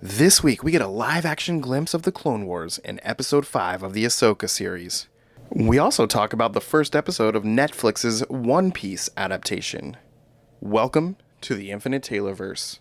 This week, we get a live-action glimpse of the Clone Wars in Episode 5 of the Ahsoka series. We also talk about the first episode of Netflix's One Piece adaptation. Welcome to the Infinite Taylorverse.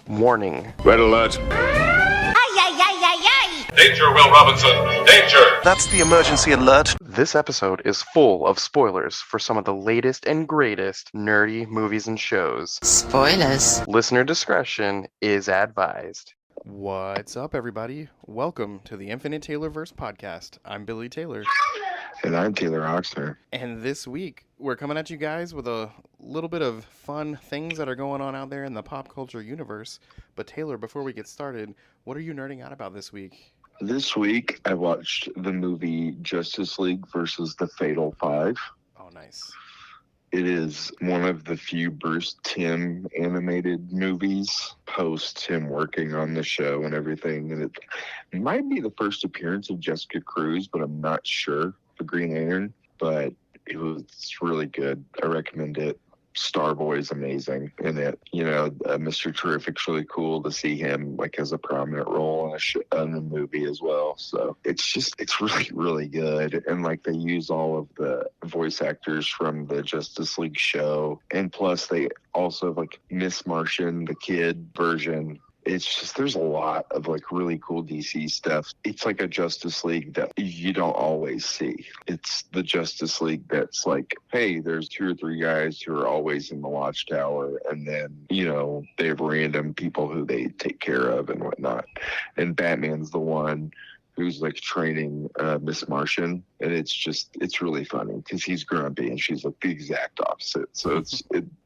Warning. Red alert. Ay, ay, ay, ay, ay! Danger, Will Robinson. Danger. That's the emergency alert. This episode is full of spoilers for some of the latest and greatest nerdy movies and shows. Spoilers. Listener discretion is advised. What's up, everybody? Welcome to the Infinite Taylorverse podcast. I'm Billy Taylor. And I'm Taylor Oxner. And this week, we're coming at you guys with a little bit of fun things that are going on out there in the pop culture universe. But Taylor, before we get started, what are you nerding out about this week? This week, I watched the movie Justice League versus the Fatal Five. Oh, nice. It is one of the few Bruce Timm animated movies post him working on the show and everything. And it might be the first appearance of Jessica Cruz, but I'm not sure, for Green Lantern. But it's really good. I recommend it. Starboy's amazing in it. You know, Mr. Terrific's really cool to see him like as a prominent role in a movie as well. So it's really, really good. And like they use all of the voice actors from the Justice League show. And plus they also have like Miss Martian, the kid version. It's just, there's a lot of like really cool DC stuff. It's like a Justice League that you don't always see. It's the Justice League that's like, hey, there's 2 or 3 guys who are always in the Watchtower. And then, you know, they have random people who they take care of and whatnot. And Batman's the one who's like training Miss Martian. And it's really funny because he's grumpy and she's like the exact opposite. So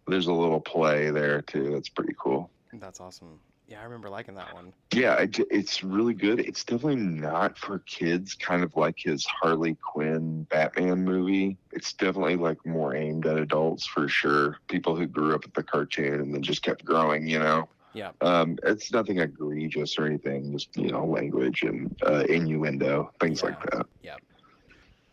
there's a little play there too. That's pretty cool. That's awesome. Yeah, I remember liking that one. Yeah, it's really good. It's definitely not for kids, kind of like his Harley Quinn Batman movie. It's definitely like more aimed at adults for sure. People who grew up with the cartoon and then just kept growing, you know? Yeah. It's nothing egregious or anything, just, you know, language and innuendo, things like that. Yeah.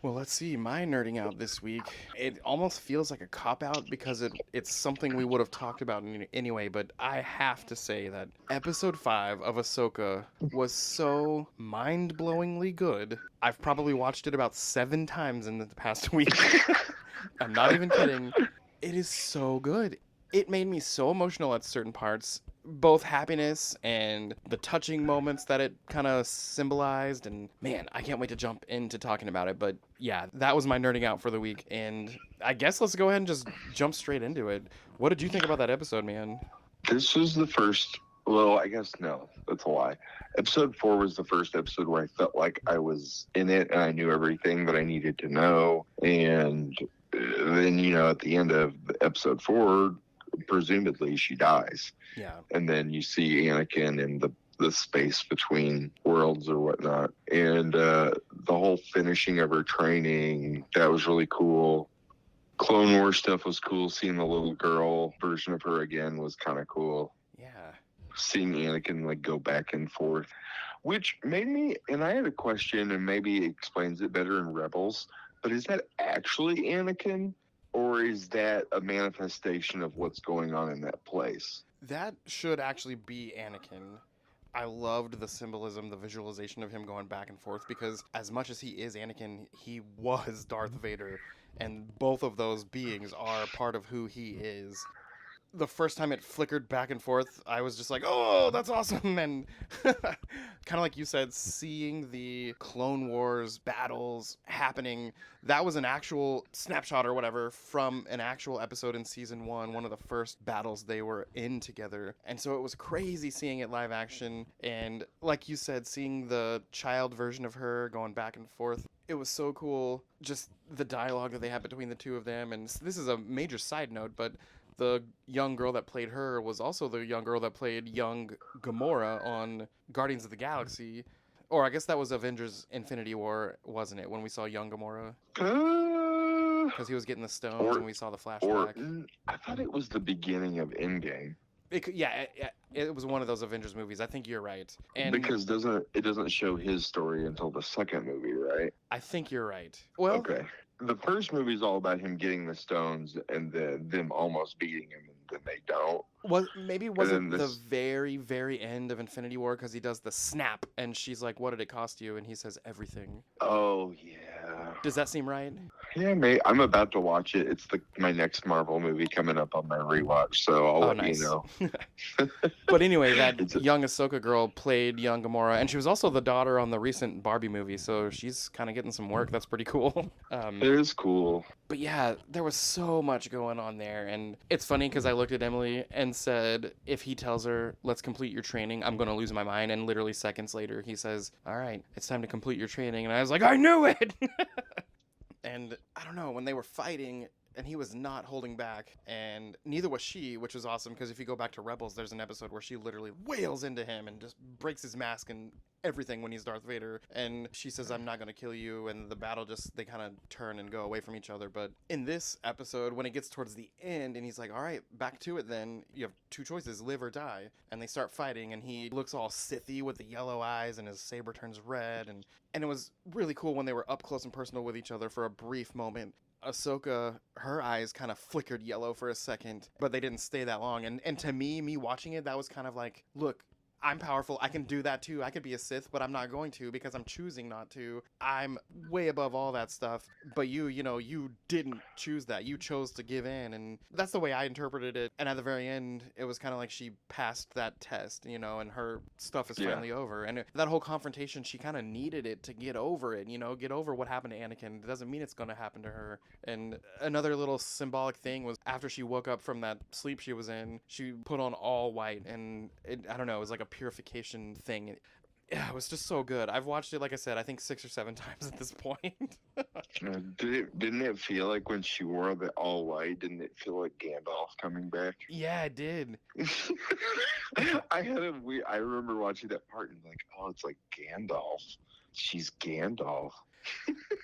Well, let's see. My nerding out this week, it almost feels like a cop-out because it's something we would have talked about anyway, but I have to say that Episode 5 of Ahsoka was so mind-blowingly good. I've probably watched it about 7 times in the past week. I'm not even kidding. It is so good. It made me so emotional at certain parts, both happiness and the touching moments that it kind of symbolized. And man, I can't wait to jump into talking about it. But yeah, that was my nerding out for the week. And I guess let's go ahead and just jump straight into it. What did you think about that episode, man? This was the first, well, I guess no, that's a lie. Episode 4 was the first episode where I felt like I was in it and I knew everything that I needed to know. And then, you know, at the end of episode 4, presumably she dies. Yeah. And then you see Anakin in the space between worlds or whatnot. And the whole finishing of her training, that was really cool. Clone Wars stuff was cool. Seeing the little girl version of her again was kind of cool. Yeah. Seeing Anakin like go back and forth, which made me, and I had a question, and maybe it explains it better in Rebels, but is that actually Anakin? Or is that a manifestation of what's going on in that place? That should actually be Anakin. I loved the symbolism, the visualization of him going back and forth, because as much as he is Anakin, he was Darth Vader, and both of those beings are part of who he is. The first time it flickered back and forth, I was just like, oh, that's awesome. And kind of like you said, seeing the Clone Wars battles happening, that was an actual snapshot or whatever from an actual episode in season 1, one of the first battles they were in together. And so it was crazy seeing it live action. And like you said, seeing the child version of her going back and forth, it was so cool. Just the dialogue that they had between the two of them. And this is a major side note, but The young girl that played her was also the young girl that played young Gamora on Guardians of the Galaxy. Or I guess that was Avengers Infinity War, wasn't it, when we saw young Gamora? Because he was getting the stones and we saw the flashback. I thought it was the beginning of Endgame. It was one of those Avengers movies. I think you're right. And Because it doesn't show his story until the second movie, right? I think you're right. Well, okay. The first movie is all about him getting the stones and then them almost beating him, and then they don't. Maybe it wasn't the very, very end of Infinity War, because he does the snap, and she's like, "What did it cost you?" And he says, "Everything." Oh, yeah. Does that seem right? Yeah, mate. I'm about to watch it. It's my next Marvel movie coming up on my rewatch, so I'll let you know. But anyway, that young Ahsoka girl played young Gamora, and she was also the daughter on the recent Barbie movie, so she's kind of getting some work. That's pretty cool. It is cool. But yeah, there was so much going on there, and it's funny because I looked at Emily and said, if he tells her, let's complete your training, I'm going to lose my mind, and literally seconds later, he says, all right, it's time to complete your training, and I was like, I knew it! And I don't know, when they were fighting, and he was not holding back, and neither was she, which was awesome, because if you go back to Rebels, there's an episode where she literally wails into him and just breaks his mask and everything when he's Darth Vader, and she says, I'm not going to kill you, and the battle they kind of turn and go away from each other. But in this episode, when it gets towards the end, and he's like, all right, back to it then, you have two choices, live or die, and they start fighting, and he looks all Sithy with the yellow eyes, and his saber turns red, and it was really cool when they were up close and personal with each other for a brief moment. Ahsoka, her eyes kind of flickered yellow for a second, but they didn't stay that long. And to me watching it, that was kind of like, look, I'm powerful. I can do that too. I could be a Sith, but I'm not going to because I'm choosing not to. I'm way above all that stuff. But you didn't choose that. You chose to give in. And that's the way I interpreted it. And at the very end, it was kind of like she passed that test, and her stuff is finally over. And that whole confrontation, she kind of needed it to get over it, get over what happened to Anakin. It doesn't mean it's going to happen to her. And another little symbolic thing was after she woke up from that sleep she was in, she put on all white. And I don't know, it was like a purification thing. Yeah, it was just so good. I've watched it, like I said, I think 6 or 7 times at this point. Didn't it feel like when she wore the all white, didn't it feel like Gandalf coming back? Yeah, it did. I remember watching that part and like, oh, it's like Gandalf. She's Gandalf.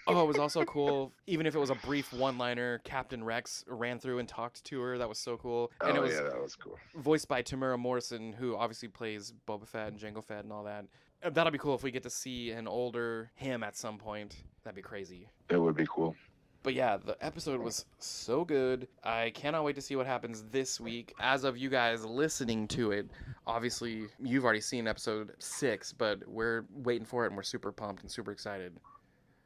Oh, it was also cool. Even if it was a brief one-liner, Captain Rex ran through and talked to her. That was so cool. And it was that was cool. Voiced by Tamura Morrison, who obviously plays Boba Fett and Jango Fett and all that. That'll be cool if we get to see an older him at some point. That'd be crazy. That would be cool. But yeah, the episode was so good. I cannot wait to see what happens this week. As of you guys listening to it, obviously you've already seen episode 6, but we're waiting for it and we're super pumped and super excited.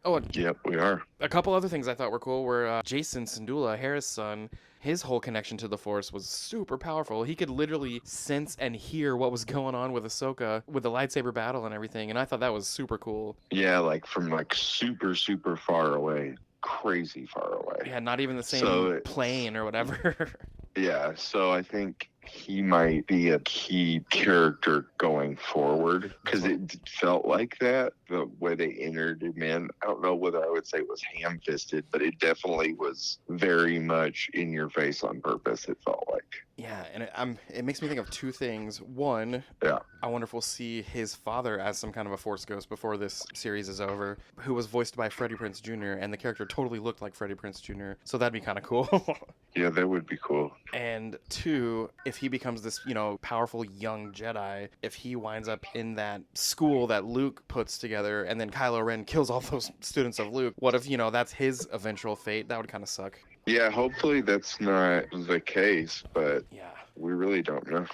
Oh, yep, we are. A couple other things I thought were cool were Jason Syndulla, Hera's son. His whole connection to the Force was super powerful. He could literally sense and hear what was going on with Ahsoka with the lightsaber battle and everything, and I thought that was super cool. Yeah, like from like super, super far away. Crazy far away. Yeah, not even the same plane or whatever. Yeah, so I think he might be a key character going forward because it felt like that, the way they entered him in. I don't know whether I would say it was ham-fisted, but it definitely was very much in your face on purpose, it felt like. Yeah, and it makes me think of two things. One, I wonder if we'll see his father as some kind of a Force ghost before this series is over, who was voiced by Freddie Prinze Jr., and the character totally looked like Freddie Prinze Jr., so that'd be kind of cool. Yeah, that would be cool. And two, if he becomes this, powerful young Jedi, if he winds up in that school that Luke puts together, and then Kylo Ren kills all those students of Luke, what if, that's his eventual fate? That would kind of suck. Yeah, hopefully that's not the case, but yeah, we really don't know.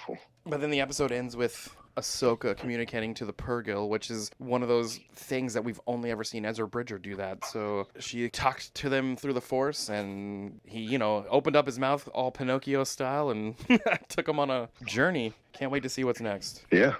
But then the episode ends with Ahsoka communicating to the Purrgil, which is one of those things that we've only ever seen Ezra Bridger do that. So she talked to them through the Force, and he, opened up his mouth all Pinocchio style and took him on a journey. Can't wait to see what's next. Yeah.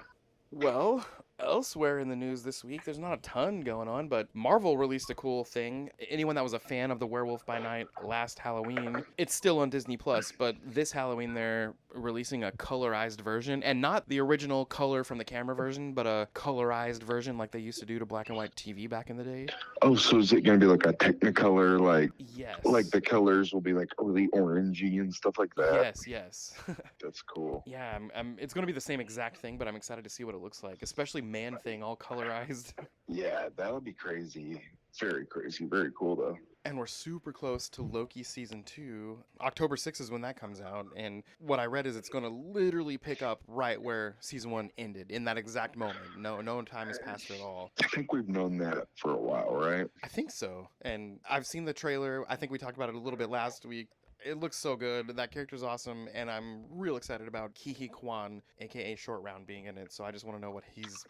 Well, Elsewhere in the news this week, there's not a ton going on, but Marvel released a cool thing. Anyone that was a fan of the Werewolf by Night last Halloween, it's still on Disney Plus, but this Halloween they're releasing a colorized version, and not the original color from the camera version, but a colorized version like they used to do to black and white TV back in the day. Oh, so is it going to be like a Technicolor, Yes. like the colors will be like really orangey and stuff like that? Yes. That's cool. Yeah, it's going to be the same exact thing, but I'm excited to see what it looks like, especially Man-Thing all colorized. Yeah, that would be crazy. Very crazy. Very cool, though. And we're super close to Loki Season 2. October 6th is when that comes out, and what I read is it's going to literally pick up right where Season 1 ended, in that exact moment. No time has passed at all. I think we've known that for a while, right? I think so, and I've seen the trailer. I think we talked about it a little bit last week. It looks so good. That character's awesome, and I'm real excited about Ki-Hee Kwan, aka Short Round, being in it, so I just want to know what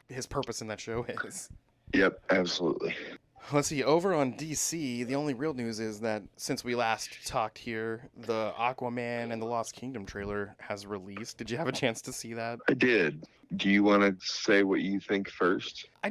his purpose in that show is. Yep, absolutely. Let's see, over on DC, the only real news is that since we last talked here, the Aquaman and the Lost Kingdom trailer has released. Did you have a chance to see that? I did. Do you want to say what you think first? I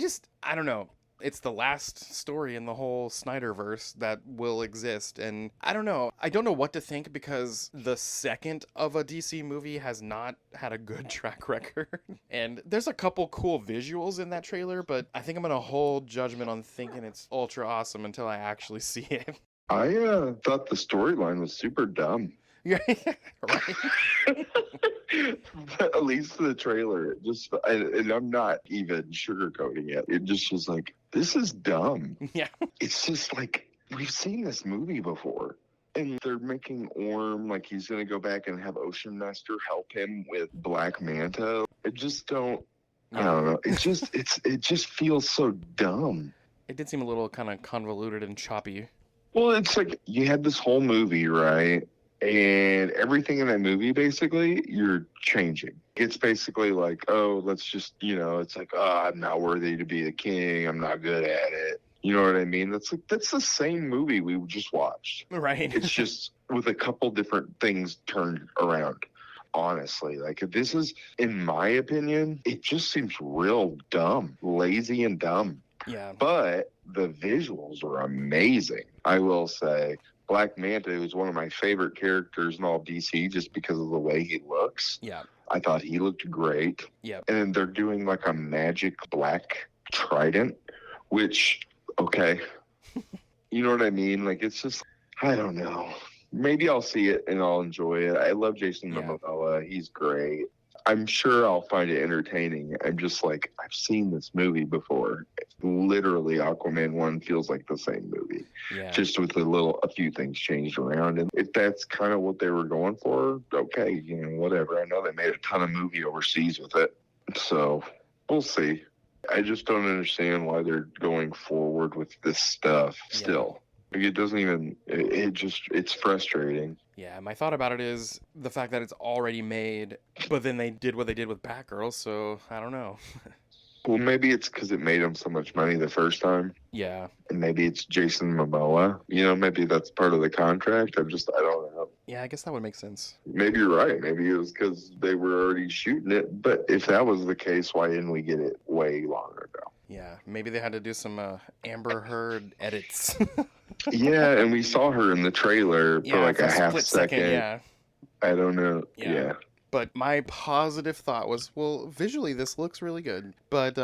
don't know. It's the last story in the whole Snyderverse that will exist, and I don't know. I don't know what to think because the second of a DC movie has not had a good track record. And there's a couple cool visuals in that trailer, but I think I'm going to hold judgment on thinking it's ultra awesome until I actually see it. I thought the storyline was super dumb. Yeah, right? At least the trailer, and I'm not even sugarcoating it. It just was like, this is dumb. Yeah. It's just like, we've seen this movie before. And they're making Orm, like he's going to go back and have Ocean Master help him with Black Manta. I don't know. It just feels so dumb. It did seem a little kind of convoluted and choppy. Well, it's like you had this whole movie, right? And everything in that movie, basically, you're changing. It's basically like, oh, let's just, it's like, oh, I'm not worthy to be the king. I'm not good at it. You know what I mean? That's the same movie we just watched. Right. It's just with a couple different things turned around. Honestly, like this is, in my opinion, it just seems real dumb, lazy and dumb. Yeah. But the visuals are amazing. I will say. Black Manta is one of my favorite characters in all DC just because of the way he looks. Yeah. I thought he looked great. Yeah. And they're doing like a magic black trident, which, okay. You know what I mean? Like, it's just, I don't know. Maybe I'll see it and I'll enjoy it. I love Jason Momoa. He's great. I'm sure I'll find it entertaining. I'm just like, I've seen this movie before. Literally, Aquaman 1 feels like the same movie. Yeah. Just with a few things changed around. And if that's kind of what they were going for, okay, whatever. I know they made a ton of movie overseas with it. So we'll see. I just don't understand why they're going forward with this stuff still. Like, it doesn't even, it's frustrating. Yeah, my thought about it is the fact that it's already made, but then they did what they did with Batgirl, so I don't know. Well, maybe it's because it made them so much money the first time. Yeah. And maybe it's Jason Momoa. Maybe that's part of the contract. I don't know. Yeah, I guess that would make sense. Maybe you're right. Maybe it was because they were already shooting it. But if that was the case, why didn't we get it way longer ago? Yeah, maybe they had to do some Amber Heard edits. Yeah, and we saw her in the trailer for like a half second. Yeah. I don't know. Yeah. But my positive thought was, well, visually this looks really good. But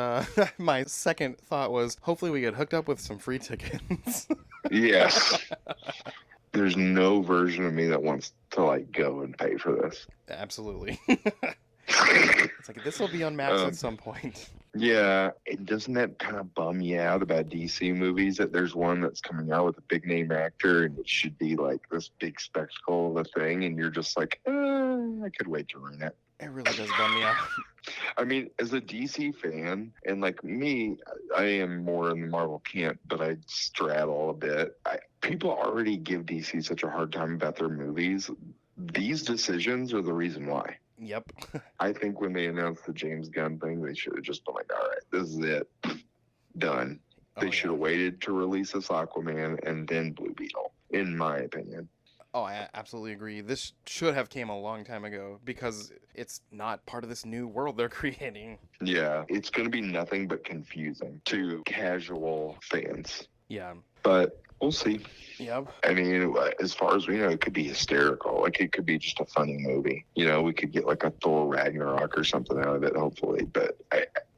my second thought was, hopefully we get hooked up with some free tickets. Yes. There's no version of me that wants to like go and pay for this. Absolutely. It's like, this will be on Max at some point. Yeah, and doesn't that kind of bum you out about DC movies that there's one that's coming out with a big name actor and it should be like this big spectacle of a thing, and you're just like, I could wait to ruin it. It really does bum me out. I mean, as a DC fan, and like me, I am more in the Marvel camp, but I straddle a bit. People already give DC such a hard time about their movies. These decisions are the reason why. Yep. I think when they announced the James Gunn thing, they should have just been like, all right, this is it. Done. They should have waited to release this Aquaman and then Blue Beetle, in my opinion. Oh, I absolutely agree. This should have came a long time ago because it's not part of this new world they're creating. Yeah, it's going to be nothing but confusing to casual fans. Yeah. But we'll see. Yep. I mean, as far as we know, it could be hysterical. Like, it could be just a funny movie. You know, we could get like a Thor Ragnarok or something out of it, hopefully. But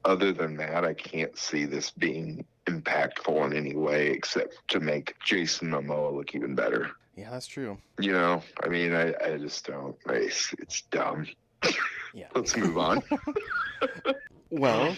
other than that, I can't see this being impactful in any way except to make Jason Momoa look even better. Yeah, that's true. You know, I mean, I just don't. It's dumb. Yeah. Let's move on. Well,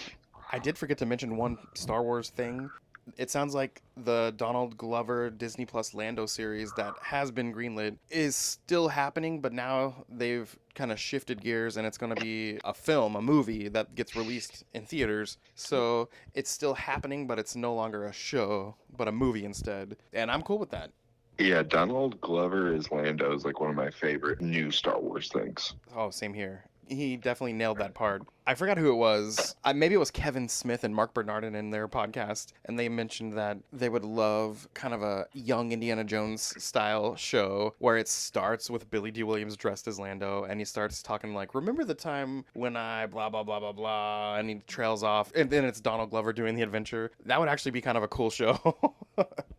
I did forget to mention one Star Wars thing. It sounds like the Donald Glover Disney Plus Lando series that has been greenlit is still happening, but now they've kind of shifted gears and it's going to be a movie that gets released in theaters. So it's still happening, but it's no longer a show, but a movie instead. And I'm cool with that. Yeah, Donald Glover as Lando is like one of my favorite new Star Wars things. Oh, same here. He definitely nailed that part. I forgot who it was. Maybe it was Kevin Smith and Mark Bernardin in their podcast, and they mentioned that they would love kind of a young Indiana Jones style show where it starts with Billy D. Williams dressed as Lando, and he starts talking like, remember the time when I blah, blah, blah, blah, blah, and he trails off, and then it's Donald Glover doing the adventure. That would actually be kind of a cool show.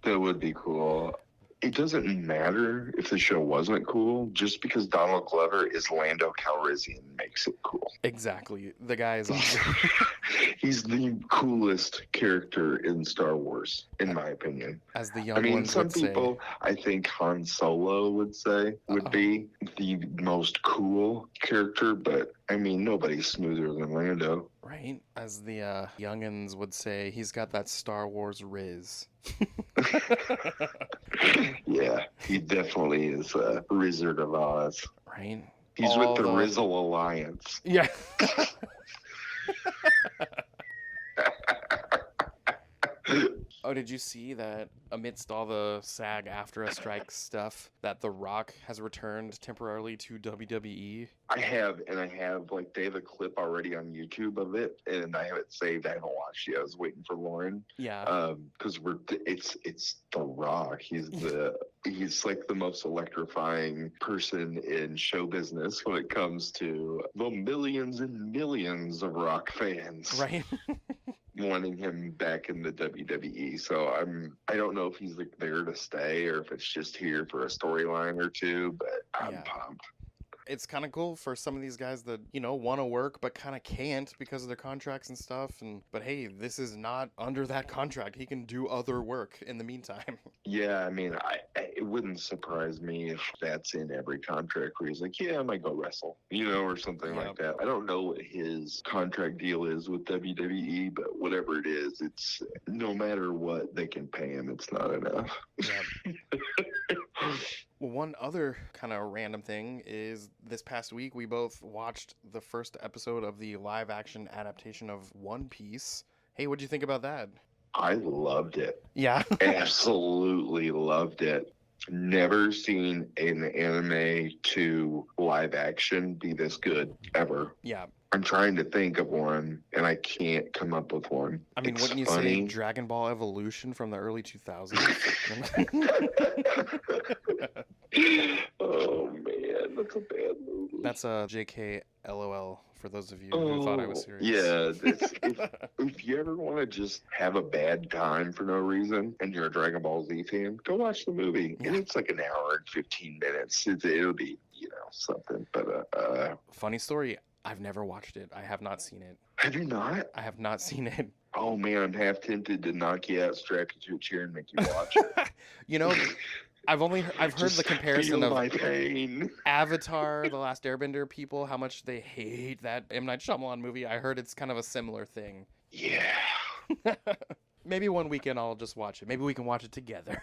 That would be cool. It doesn't matter if the show wasn't cool. Just because Donald Glover is Lando Calrissian makes it cool. Exactly. The guy is awesome. He's the coolest character in Star Wars, in my opinion. As the young ones some would people, say. I think Han Solo would be the most cool character, but I mean, nobody's smoother than Lando. Right? As the youngins would say, he's got that Star Wars riz. Yeah, he definitely is a Wizard of Oz. Right? He's with the Rizzle Alliance. Yeah. Oh, did you see that amidst all the SAG-AFTRA strike stuff that The Rock has returned temporarily to WWE? I have like they have a clip already on YouTube of it, and I have it saved. I haven't watched it. I was waiting for Lauren. Yeah. Because it's The Rock. He's like the most electrifying person in show business when it comes to the millions and millions of Rock fans. Right. Wanting him back in the WWE. So I don't know if he's like there to stay or if it's just here for a storyline or two, but I'm pumped. It's kind of cool for some of these guys that, want to work but kind of can't because of their contracts and stuff. But hey, this is not under that contract. He can do other work in the meantime. Yeah, I mean, it wouldn't surprise me if that's in every contract where he's like, yeah, I might go wrestle, or something like that. I don't know what his contract deal is with WWE, but whatever it is, it's no matter what they can pay him, it's not enough. Yeah. Well, one other kind of random thing is this past week we both watched the first episode of the live action adaptation of One Piece. Hey, what'd you think about that? I loved it. Yeah. Absolutely loved it. Never seen an anime to live action be this good ever. Yeah. I'm trying to think of one, and I can't come up with one. I mean, wouldn't you say Dragon Ball Evolution from the early 2000s? Oh, man, that's a bad movie. That's a JK LOL for those of you who thought I was serious. Yeah, if you ever want to just have a bad time for no reason and you're a Dragon Ball Z fan, go watch the movie. Yeah. And it's like an hour and 15 minutes. It'll be, something. But funny story. I've never watched it. I have not seen it. Have you not? I have not seen it. Oh, man, I'm half tempted to knock you out, strap you to a chair, and make you watch it. I've heard the comparison of my pain. Avatar, The Last Airbender people, how much they hate that M. Night Shyamalan movie. I heard it's kind of a similar thing. Yeah. Maybe one weekend I'll just watch it. Maybe we can watch it together.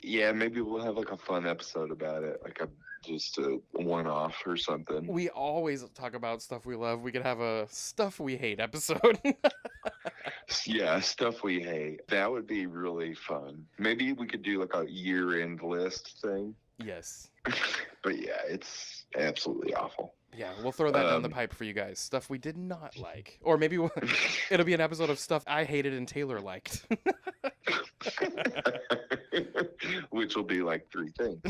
Yeah, maybe we'll have like a fun episode about it, like just a one-off or something. We always talk about stuff we love. We could have a stuff we hate episode. Yeah, stuff we hate. That would be really fun. Maybe we could do like a year-end list thing. Yes. But yeah, it's absolutely awful. Yeah, we'll throw that down the pipe for you guys. Stuff we did not like. Or maybe it'll be an episode of stuff I hated and Taylor liked. Which will be like 3 things.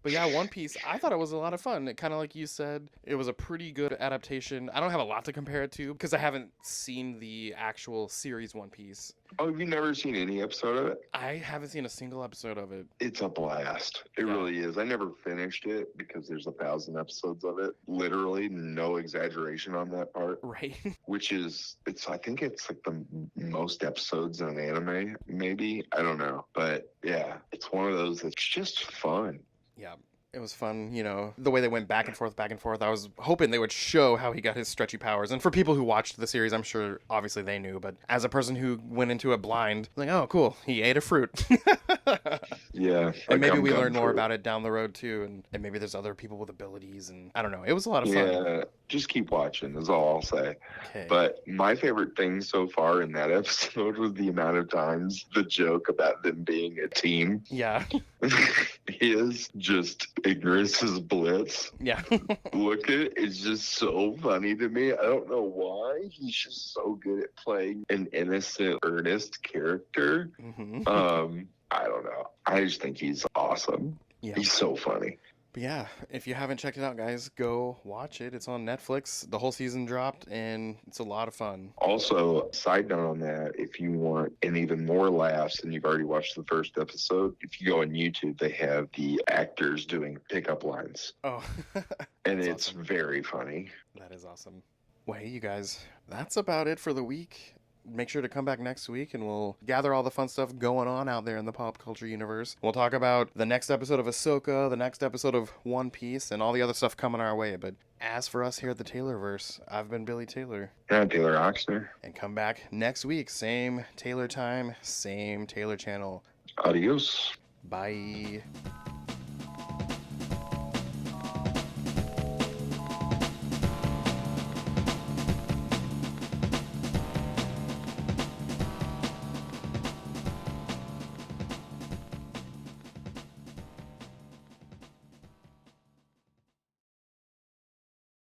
But yeah, One Piece, I thought it was a lot of fun. It kind of like you said, it was a pretty good adaptation. I don't have a lot to compare it to because I haven't seen the actual series One Piece. Oh, have you never seen any episode of it? I haven't seen a single episode of it. It's a blast. It Yeah. really is. I never finished it because there's 1,000 episodes of it. Literally, no exaggeration on that part. Right? Which is, I think it's like the most episodes in an anime, maybe. I don't know. But yeah, it's one of those that's just fun. Yeah. It was fun, you know, the way they went back and forth, back and forth. I was hoping they would show how he got his stretchy powers. And for people who watched the series, I'm sure obviously they knew. But as a person who went into it blind, like, oh, cool, he ate a fruit. Yeah. And maybe we gum learn more fruit. about it down the road, too. And maybe there's other people with abilities. And I don't know. It was a lot of fun. Yeah, just keep watching is all I'll say. Okay. But my favorite thing so far in that episode was the amount of times the joke about them being a team Yeah. is just ignorance is bliss. Yeah. Look at it, it's just so funny to me. I don't know why. He's just so good at playing an innocent, earnest character. hmm I don't know. I just think he's awesome. Yeah. He's so funny. But yeah, if you haven't checked it out, guys, go watch it. It's on Netflix. The whole season dropped, and it's a lot of fun. Also, side note on that, if you want an even more laughs and you've already watched the first episode, if you go on YouTube, they have the actors doing pickup lines. Oh, And That's it's awesome. very funny. that is awesome. Well, hey, you guys, that's about it for the week. Make sure to come back next week and we'll gather all the fun stuff going on out there in the pop culture universe. We'll talk about the next episode of Ahsoka, the next episode of One Piece, and all the other stuff coming our way. But as for us here at the Taylorverse, I've been Billy Taylor. Yeah, Taylor Oxner. And come back next week. Same Taylor time, same Taylor channel. Adios. Bye.